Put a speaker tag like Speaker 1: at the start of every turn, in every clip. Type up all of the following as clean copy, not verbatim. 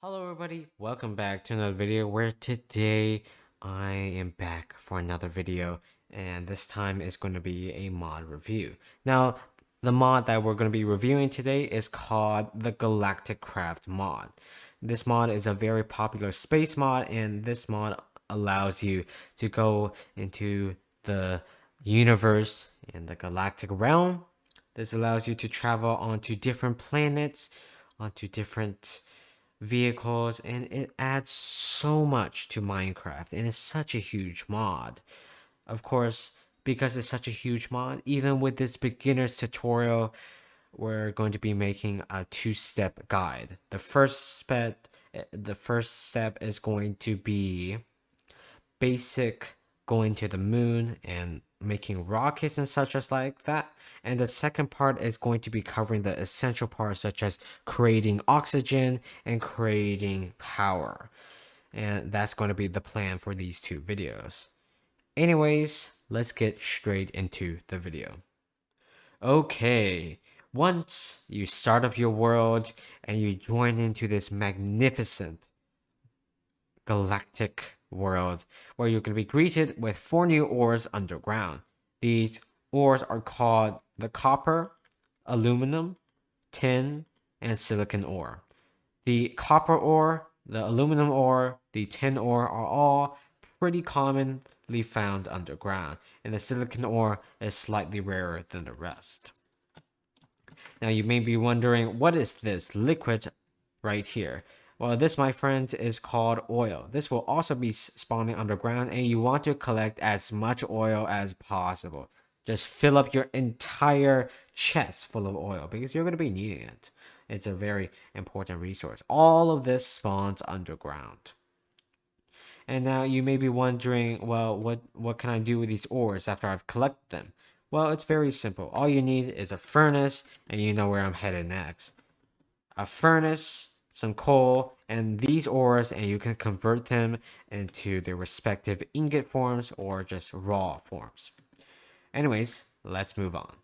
Speaker 1: Hello everybody, welcome back to another video where today I am back for another video, and this time is going to be a mod review. Now, the mod that we're going to be reviewing today is called the Galacticraft mod. This mod is a very popular space mod, and this mod allows you to go into the universe in the galactic realm. This allows you to travel onto different planets, onto different vehicles, and it adds so much to Minecraft, and it's such a huge mod. Of course, because it's such a huge mod, even with this beginner's tutorial, we're going to be making a two-step guide. The first step is going to be basic going to the moon and making rockets and such as like that. And the second part is going to be covering the essential parts such as creating oxygen and creating power. And that's going to be the plan for these two videos. Anyways, let's get straight into the video. Okay, once you start up your world and you join into this magnificent galactic world where you're going to be greeted with 4 new ores underground. These ores are called the copper, aluminum, tin, and silicon ore. The copper ore, the aluminum ore, the tin ore are all pretty commonly found underground, and the silicon ore is slightly rarer than the rest. Now you may be wondering, what is this liquid right here? Well, this, my friends, is called oil. This will also be spawning underground, and you want to collect as much oil as possible. Just fill up your entire chest full of oil because you're going to be needing it. It's a very important resource. All of this spawns underground. And now you may be wondering, well, what can I do with these ores after I've collected them? Well, it's very simple. All you need is a furnace, and you know where I'm headed next. A furnace, some coal, and these ores, and you can convert them into their respective ingot forms or just raw forms. Anyways, let's move on.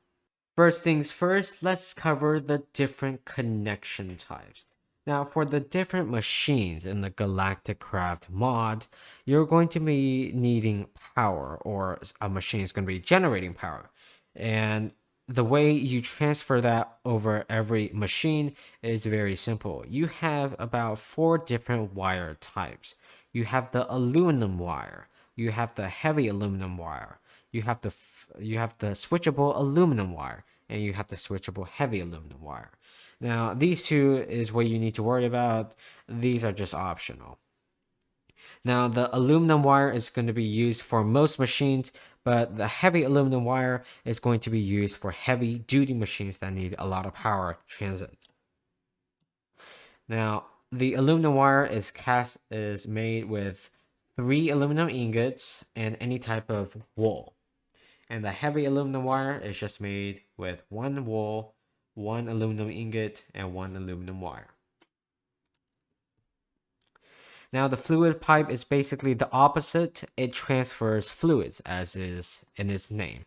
Speaker 1: First things first, let's cover the different connection types. Now, for the different machines in the Galacticraft mod, you're going to be needing power, or a machine is going to be generating power. And the way you transfer that over every machine is very simple. You have about 4 different wire types. You have the aluminum wire, you have the heavy aluminum wire, you have the switchable aluminum wire, and you have the switchable heavy aluminum wire. Now, these two is what you need to worry about. These are just optional. Now, the aluminum wire is going to be used for most machines, but the heavy aluminum wire is going to be used for heavy duty machines that need a lot of power transit. Now, the aluminum wire is made with 3 aluminum ingots and any type of wool. And the heavy aluminum wire is just made with 1 wool, 1 aluminum ingot, and 1 aluminum wire. Now, the fluid pipe is basically the opposite. It transfers fluids, as is in its name.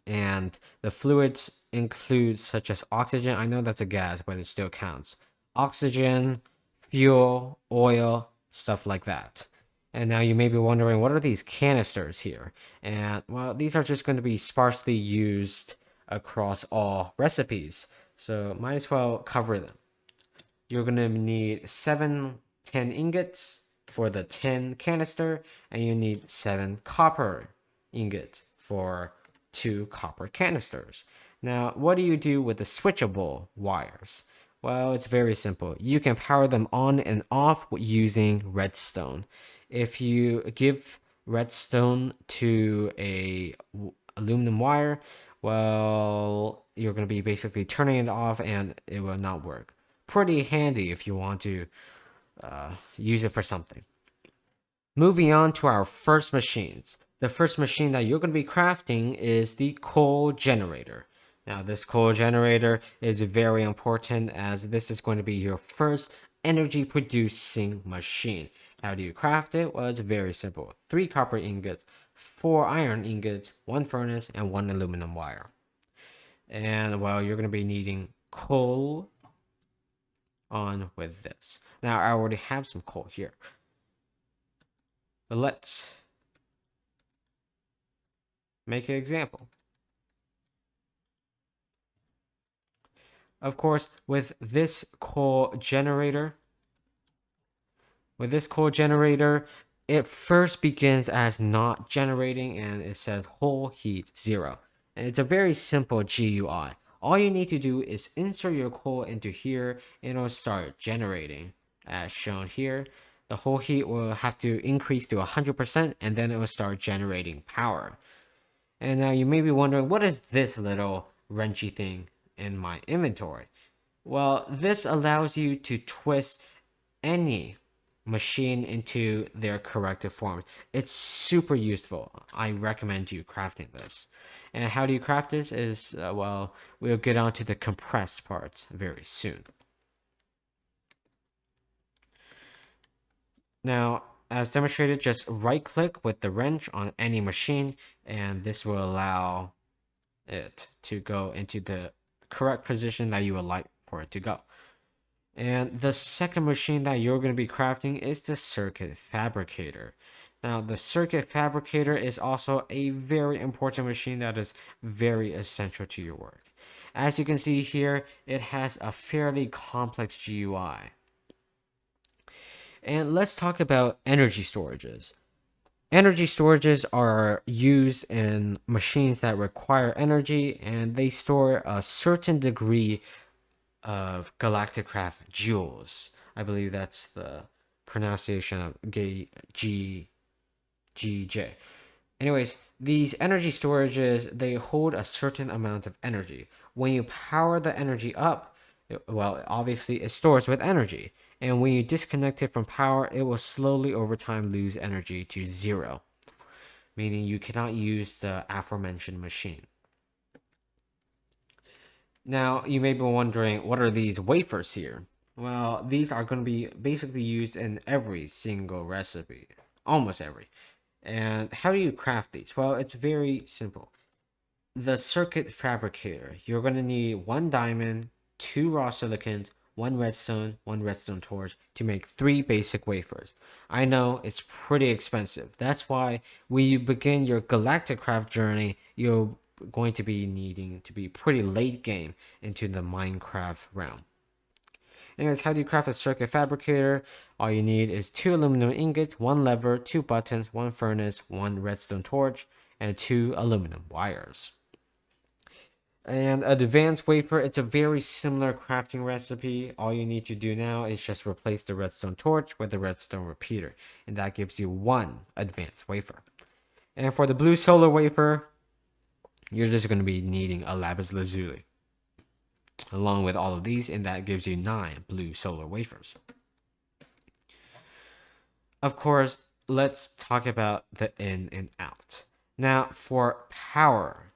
Speaker 1: And the fluids include such as oxygen. I know that's a gas, but it still counts. Oxygen, fuel, oil, stuff like that. And now you may be wondering, what are these canisters here? And well, these are just going to be sparsely used across all recipes, so might as well cover them. You're going to need 7 tin ingots for the tin canister, and you need 7 copper ingots for 2 copper canisters. Now, what do you do with the switchable wires? Well, it's very simple. You can power them on and off using redstone. If you give redstone to a aluminum wire, well, you're going to be basically turning it off and it will not work. Pretty handy if you want to use it for something. Moving on to our first machines. The first machine that you're going to be crafting is the coal generator. Now, this coal generator is very important as this is going to be your first energy producing machine. How do you craft it? Well, it's very simple. 3 copper ingots, 4 iron ingots, 1 furnace, and 1 aluminum wire. And well, you're going to be needing coal, on with this. Now I already have some coal here, but let's make an example. Of course, with this coal generator, it first begins as not generating and it says whole heat 0. And it's a very simple GUI. All you need to do is insert your coal into here and it'll start generating. As shown here, the whole heat will have to increase to 100% and then it will start generating power. And now you may be wondering, what is this little wrenchy thing in my inventory? Well, this allows you to twist any machine into their corrective form. It's super useful. I recommend you crafting this. And how do you craft this is, well, we'll get on to the compressed parts very soon. Now, as demonstrated, just right click with the wrench on any machine and this will allow it to go into the correct position that you would like for it to go. And the second machine that you're going to be crafting is the circuit fabricator. Now, the circuit fabricator is also a very important machine that is very essential to your work. As you can see here, it has a fairly complex GUI. And let's talk about energy storages. Energy storages are used in machines that require energy and they store a certain degree of Galacticraft joules. I believe that's the pronunciation of GJ. Anyways, these energy storages, they hold a certain amount of energy. When you power the energy up, well, obviously it stores with energy. And when you disconnect it from power, it will slowly over time lose energy to 0, meaning you cannot use the aforementioned machine. Now, you may be wondering, what are these wafers here? Well, these are going to be basically used in every single recipe, almost every. And how do you craft these? Well, it's very simple. The circuit fabricator, you're going to need 1 diamond, 2 raw silicons, 1 redstone torch to make 3 basic wafers. I know it's pretty expensive. That's why when you begin your Galacticraft journey, you're going to be needing to be pretty late game into the Minecraft realm. Anyways, how do you craft a circuit fabricator? All you need is 2 aluminum ingots, 1 lever, 2 buttons, 1 furnace, 1 redstone torch, and 2 aluminum wires. And advanced wafer, it's a very similar crafting recipe. All you need to do now is just replace the redstone torch with the redstone repeater, and that gives you 1 advanced wafer. And for the blue solar wafer, you're just going to be needing a lapis lazuli along with all of these, and that gives you 9 blue solar wafers. Of course, let's talk about the in and out. Now, for power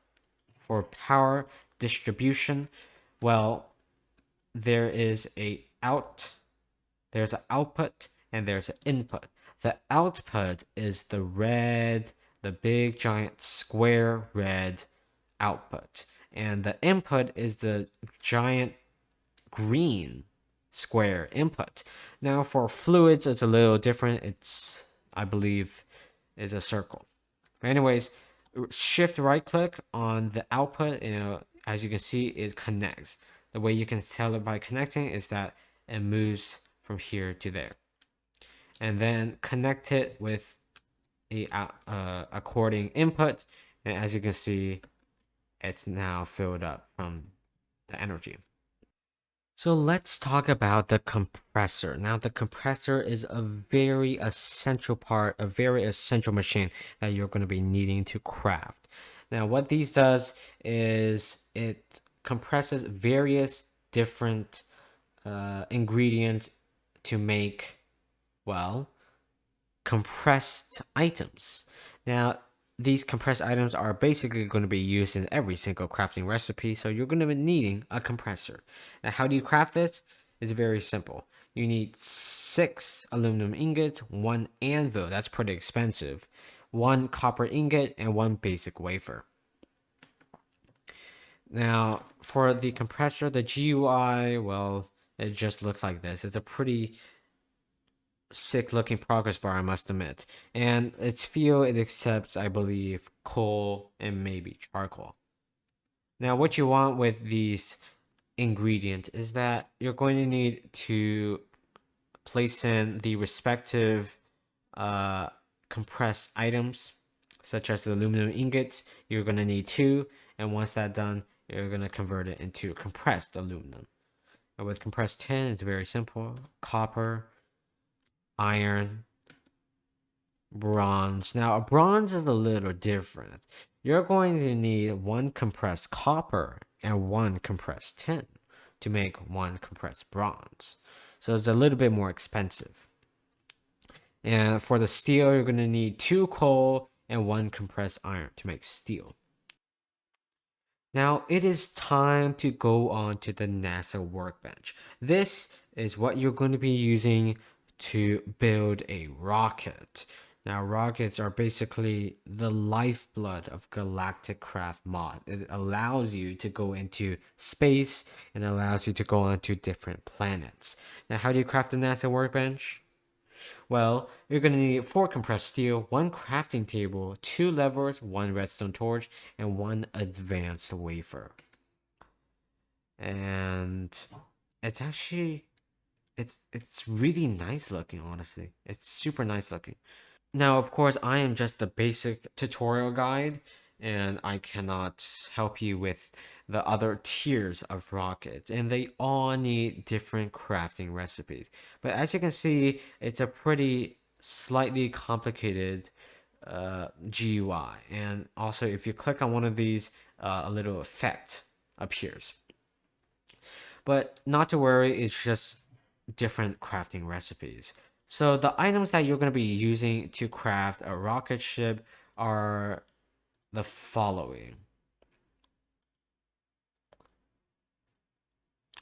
Speaker 1: distribution, well, there's an output, and there's an input. The output is the big giant square red output, and the input is the giant green square input. Now for fluids, it's a little different. It's, I believe, is a circle. Anyways, shift right click on the output. As you can see, it connects. The way you can tell it by connecting is that it moves from here to there, and then connect it with a according input. And as you can see, it's now filled up from the energy. So let's talk about the compressor. Now, the compressor is a very essential part, a very essential machine that you're going to be needing to craft. Now, what these does is it compresses various different ingredients to make, well, compressed items. Now, these compressed items are basically going to be used in every single crafting recipe, so you're going to be needing a compressor. Now, how do you craft this? It's very simple. You need 6 aluminum ingots, 1 anvil, that's pretty expensive, 1 copper ingot, and 1 basic wafer. Now, for the compressor, the GUI, well, It just looks like this. It's a pretty sick looking progress bar, I must admit. And its fuel, it accepts, I believe, coal and maybe charcoal. Now, what you want with these ingredients is that you're going to need to place in the respective uh, compressed items, such as the aluminum ingots. You're going to need two, and once that's done, you're going to convert it into compressed aluminum. And with compressed tin, it's very simple: copper, iron, bronze. Now, a bronze is a little different. You're going to need one compressed copper and one compressed tin to make one compressed bronze. So it's a little bit more expensive. And for the steel, you're going to need two coal and one compressed iron to make steel. Now it is time to go on to the NASA workbench. This is what you're going to be using to build a rocket. Now, rockets are basically the lifeblood of Galacticraft mod. It allows you to go into space and allows you to go onto different planets. Now, how do you craft the NASA workbench? Well, you're going to need 4 compressed steel, 1 crafting table, 2 levers, 1 redstone torch, and 1 advanced wafer. And it's actually it's really nice looking, honestly. It's super nice looking. Now, of course, I am just a basic tutorial guide, and I cannot help you with the other tiers of rockets, and they all need different crafting recipes. But as you can see, it's a pretty slightly complicated GUI, and also if you click on one of these, a little effect appears. But not to worry, it's just different crafting recipes. So the items that you're going to be using to craft a rocket ship are the following.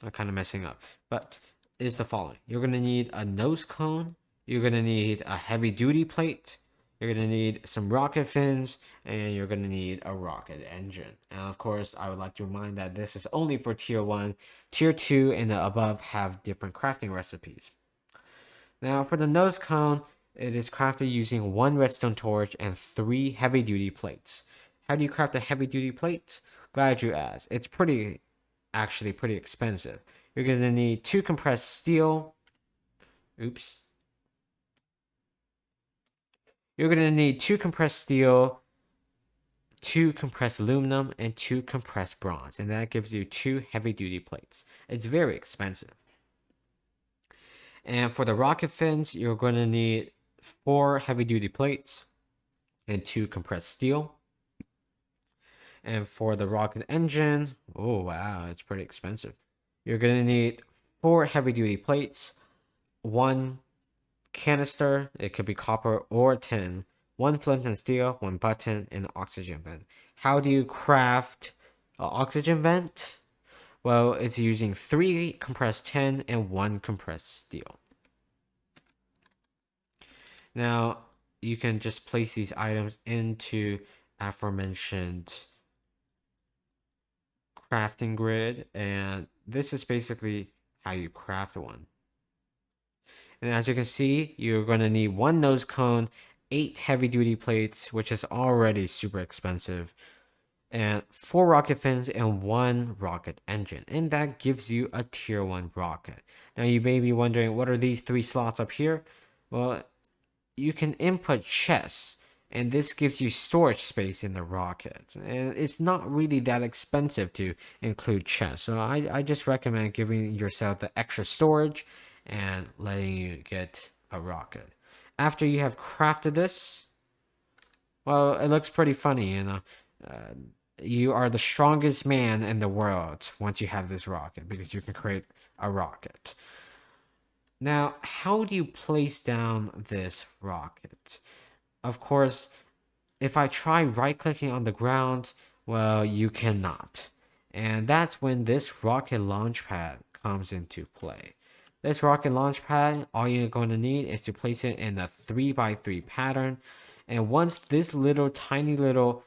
Speaker 1: I'm kind of messing up, but is the following. You're going to need a nose cone. You're going to need a heavy duty plate. You're going to need some rocket fins, and you're going to need a rocket engine. And of course, I would like to remind that this is only for tier 1. Tier 2 and the above have different crafting recipes. Now for the nose cone, it is crafted using 1 redstone torch and 3 heavy duty plates. How do you craft a heavy duty plate? Glad you asked. It's actually pretty expensive. You're going to need 2 compressed steel. Oops. You're going to need 2 compressed steel, 2 compressed aluminum, and 2 compressed bronze. And that gives you 2 heavy duty plates. It's very expensive. And for the rocket fins, you're going to need 4 heavy duty plates and 2 compressed steel. And for the rocket engine, oh wow, it's pretty expensive. You're going to need 4 heavy duty plates, 1 canister, it could be copper or tin, 1 flint and steel, 1 button, and an oxygen vent. How do you craft an oxygen vent? Well, it's using 3 compressed tin and 1 compressed steel. Now, you can just place these items into aforementioned crafting grid, and this is basically how you craft one. And as you can see, you're going to need 1 nose cone, 8 heavy duty plates, which is already super expensive, and 4 rocket fins and 1 rocket engine, and that gives you a tier 1 rocket. Now you may be wondering, what are these 3 slots up here? Well, you can input chests, and this gives you storage space in the rocket, and it's not really that expensive to include chests, so I just recommend giving yourself the extra storage and letting you get a rocket. After you have crafted this, well, it looks pretty funny, you are the strongest man in the world once you have this rocket, because you can create a rocket. Now, how do you place down this rocket? Of course, if I try right-clicking on the ground, well, you cannot. And that's when this rocket launchpad comes into play. This rocket launchpad, all you're going to need is to place it in a 3x3 pattern. And once this little tiny little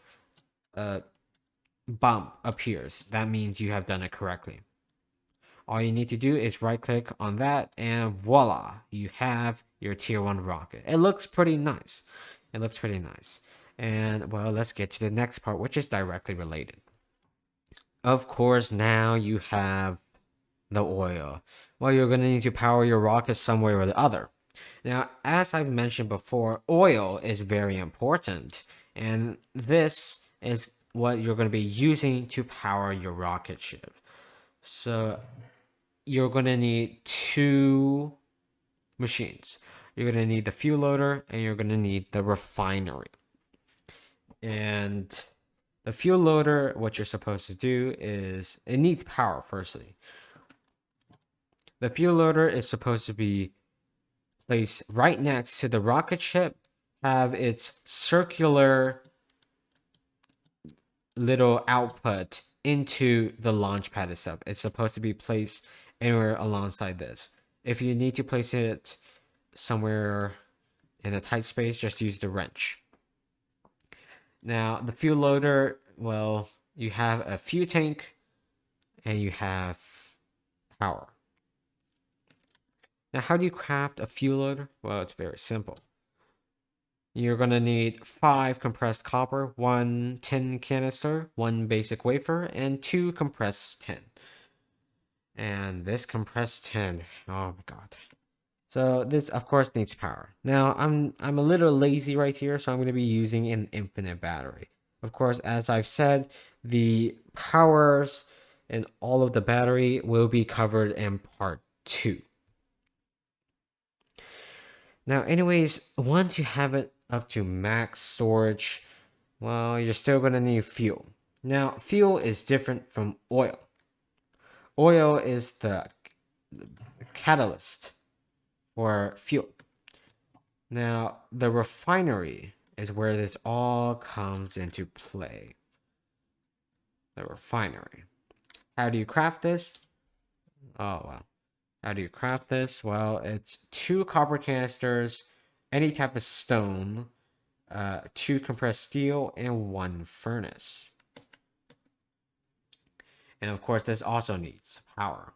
Speaker 1: bump appears, that means you have done it correctly. All you need to do is right click on that and voila, you have your tier 1 rocket. It looks pretty nice. It looks pretty nice. And well, let's get to the next part, which is directly related. Of course, now you have the oil. Well, you're going to need to power your rocket some way or the other. Now, as I've mentioned before, oil is very important, and this is what you're going to be using to power your rocket ship. So, you're going to need two machines. You're going to need the fuel loader and you're going to need the refinery. And the fuel loader, what you're supposed to do is it needs power, firstly. The fuel loader is supposed to be placed right next to the rocket ship, have its circular little output into the launch pad itself. It's supposed to be placed anywhere alongside this. If you need to place it somewhere in a tight space, just use the wrench. Now, the fuel loader, well, you have a fuel tank and you have power. Now, how do you craft a fuel loader? Well, it's very simple. You're going to need 5 compressed copper, 1 tin canister, 1 basic wafer, and 2 compressed tin. And this compressed tin, oh my god. So this, of course, needs power. Now, I'm a little lazy right here, so I'm going to be using an infinite battery. Of course, as I've said, the powers and all of the battery will be covered in part 2. Now, anyways, once you have it up to max storage, well, you're still going to need fuel. Now, fuel is different from oil. Oil is the catalyst for fuel. Now, the refinery is where this all comes into play. The refinery. How do you craft this? Oh, well. How do you craft this? Well, it's 2 copper canisters, any type of stone, 2 compressed steel, and 1 furnace. And of course, this also needs power.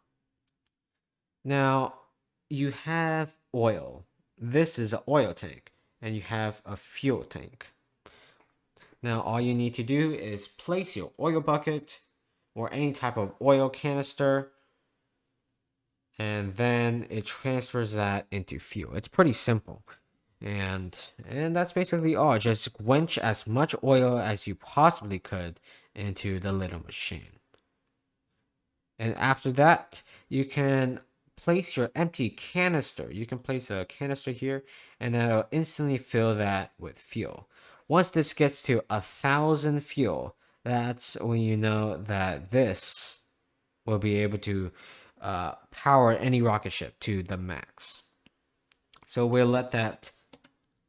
Speaker 1: Now, you have oil. This is an oil tank, and you have a fuel tank. Now, all you need to do is place your oil bucket or any type of oil canister, and then it transfers that into fuel. It's pretty simple. And that's basically all. Just quench as much oil as you possibly could into the little machine. And after that, you can place your empty canister. You can place a canister here, and that'll instantly fill that with fuel. Once this gets to 1,000 fuel, that's when you know that this will be able to power any rocket ship to the max. So we'll let that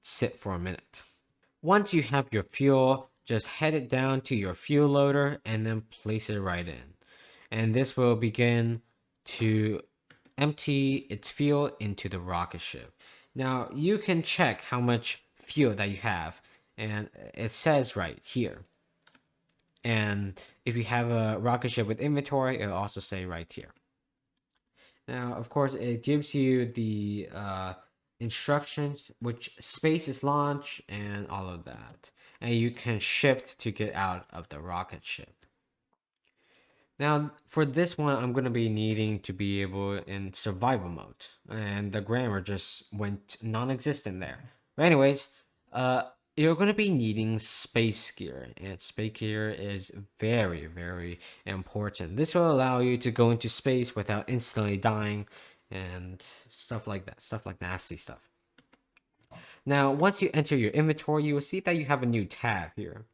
Speaker 1: sit for a minute. Once you have your fuel, just head it down to your fuel loader and then place it right in. And this will begin to empty its fuel into the rocket ship. Now, you can check how much fuel that you have, and it says right here. And if you have a rocket ship with inventory, it'll also say right here. Now, of course, it gives you the instructions, which space is launch, and all of that. And you can shift to get out of the rocket ship. Now, for this one, I'm going to be needing to be able in survival mode. And the grammar just went non-existent there. But anyways, you're going to be needing space gear. And space gear is very, very important. This will allow you to go into space without instantly dying and stuff like that. Stuff like nasty stuff. Now, once you enter your inventory, you will see that you have a new tab here.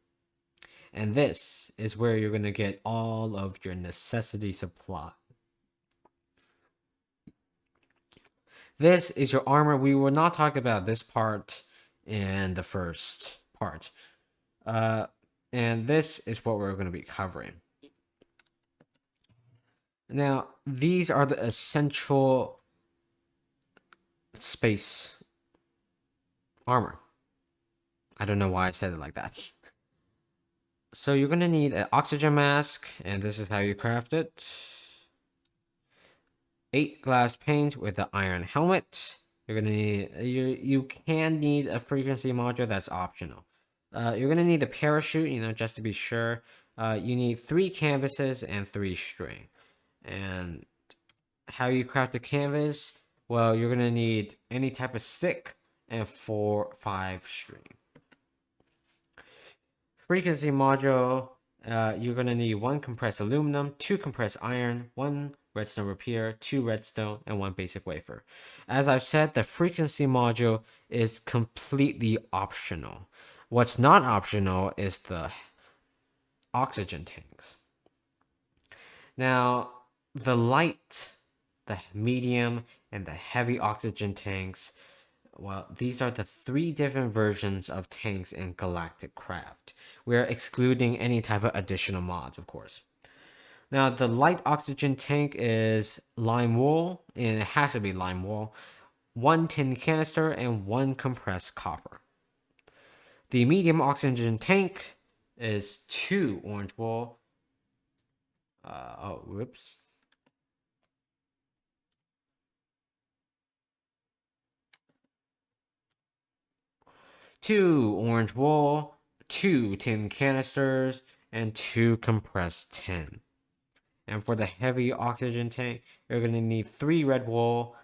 Speaker 1: And this is where you're going to get all of your necessity supply. This is your armor. We will not talk about this part in the first part. And this is what we're going to be covering. Now, these are the essential space armor. I don't know why I said it like that. So you're going to need an oxygen mask, and this is how you craft it. 8 glass panes with the iron helmet. You're gonna need you can need a frequency module that's optional. You're gonna need a parachute, just to be sure. You need 3 canvases and 3 string. And how you craft a canvas? Well, you're gonna need any type of stick and 5 string. Frequency module, you're going to need 1 compressed aluminum, 2 compressed iron, 1 redstone repeater, 2 redstone, and 1 basic wafer. As I've said, the frequency module is completely optional. What's not optional is the oxygen tanks. Now, the light, the medium, and the heavy oxygen tanks, well, these are the 3 different versions of tanks in Galacticraft. We're excluding any type of additional mods, of course. Now, the light oxygen tank is lime wool, and it has to be lime wool, 1 tin canister, and 1 compressed copper. The medium oxygen tank is 2 orange wool. Whoops. 2 orange wool, 2 tin canisters, and 2 compressed tin. And for the heavy oxygen tank, you're going to need 3 red wool,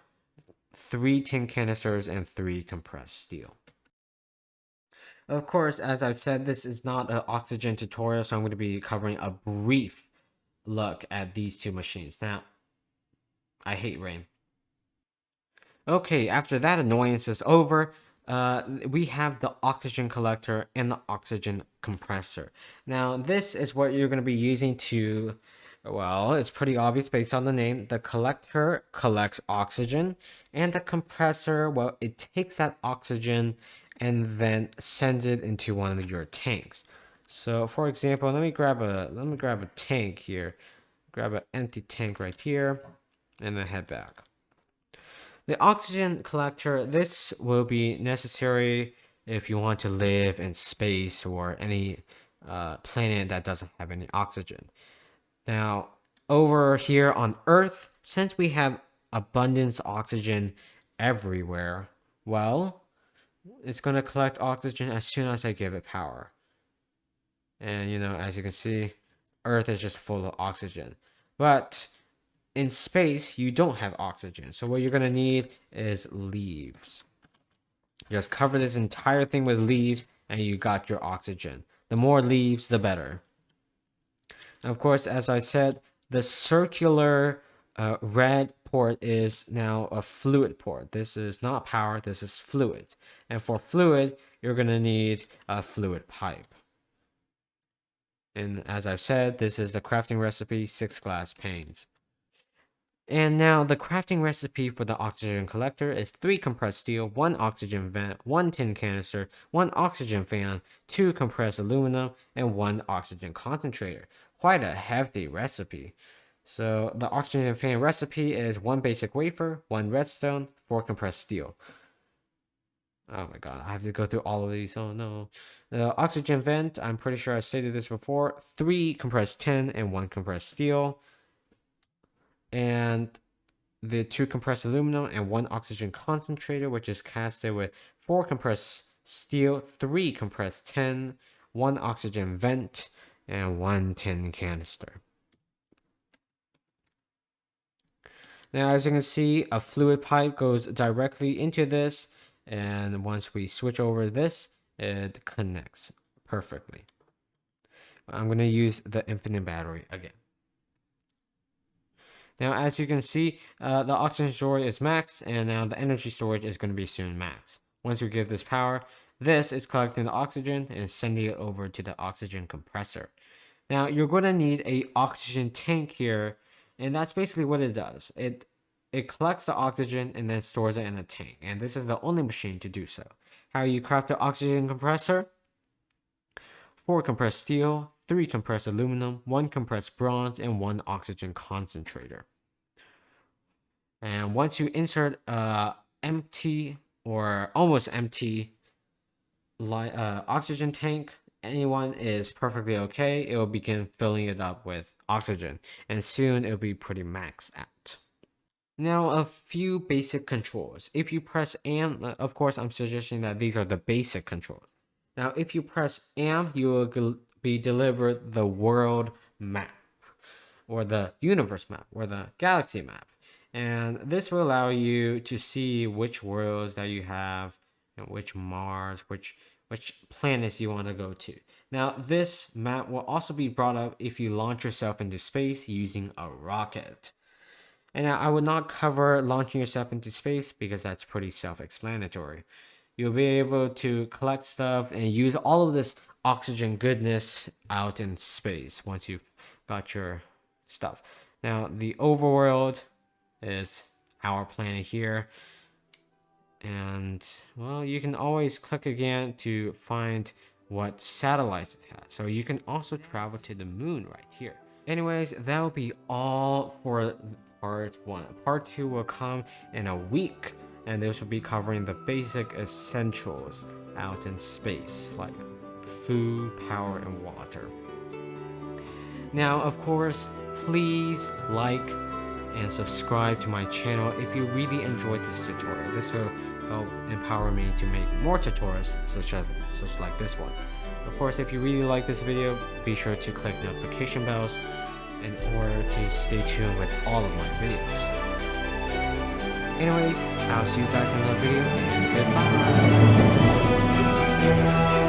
Speaker 1: 3 tin canisters, and 3 compressed steel. Of course, as I've said, this is not an oxygen tutorial, so I'm going to be covering a brief look at these 2 machines. Now, I hate rain. Okay, after that annoyance is over, we have the oxygen collector and the oxygen compressor. Now, this is what you're going to be using to, well, it's pretty obvious based on the name. The collector collects oxygen, and the compressor, well, it takes that oxygen and then sends it into one of your tanks. So, for example, let me grab a tank here. Grab an empty tank right here, and then head back. The oxygen collector, this will be necessary if you want to live in space or any planet that doesn't have any oxygen. Now, over here on Earth, since we have abundance oxygen everywhere, well, it's going to collect oxygen as soon as I give it power. And, as you can see, Earth is just full of oxygen. But in space, you don't have oxygen. So what you're going to need is leaves. Just cover this entire thing with leaves and you got your oxygen. The more leaves, the better. And of course, as I said, the circular red port is now a fluid port. This is not power, this is fluid. And for fluid, you're going to need a fluid pipe. And as I've said, this is the crafting recipe, 6 glass panes. And now the crafting recipe for the oxygen collector is 3 compressed steel, 1 oxygen vent, 1 tin canister, 1 oxygen fan, 2 compressed aluminum, and 1 oxygen concentrator. Quite a hefty recipe. So the oxygen fan recipe is 1 basic wafer, 1 redstone, 4 compressed steel. Oh my god, I have to go through all of these. Oh no. The oxygen vent, I'm pretty sure I stated this before, 3 compressed tin and 1 compressed steel. And the 2 compressed aluminum and 1 oxygen concentrator, which is casted with 4 compressed steel, 3 compressed tin, 1 oxygen vent, and 1 tin canister. Now, as you can see, a fluid pipe goes directly into this, and once we switch over this, it connects perfectly. I'm going to use the infinite battery again. Now, as you can see, the oxygen storage is max, and now the energy storage is going to be soon max. Once we give this power, this is collecting the oxygen and sending it over to the oxygen compressor. Now, you're going to need a oxygen tank here, and that's basically what it does. It collects the oxygen and then stores it in a tank, and this is the only machine to do so. How you craft the oxygen compressor? 4 compressed steel, 3 compressed aluminum, 1 compressed bronze, and 1 oxygen concentrator. And once you insert empty or almost empty oxygen tank, anyone is perfectly okay. It will begin filling it up with oxygen, and soon it'll be pretty maxed out. Now, a few basic controls. If you press AM, of course, I'm suggesting that these are the basic controls. Now, if you press AM, you will be delivered the world map, or the universe map, or the galaxy map. And this will allow you to see which worlds that you have, and which Mars, which planets you want to go to. Now, this map will also be brought up if you launch yourself into space using a rocket. And I would not cover launching yourself into space because that's pretty self-explanatory. You'll be able to collect stuff and use all of this oxygen goodness out in space once you've got your stuff. Now, the overworld is our planet here. And, well, you can always click again to find what satellites it has. So you can also travel to the moon right here. Anyways, that will be all for part 1. Part 2 will come in a week, and this will be covering the basic essentials out in space, like food, power, and water. Now, of course, please like and subscribe to my channel if you really enjoyed this tutorial. This will help empower me to make more tutorials such like this one. Of course, if you really like this video, be sure to click notification bells in order to stay tuned with all of my videos. Anyways, I'll see you guys in another video, and goodbye.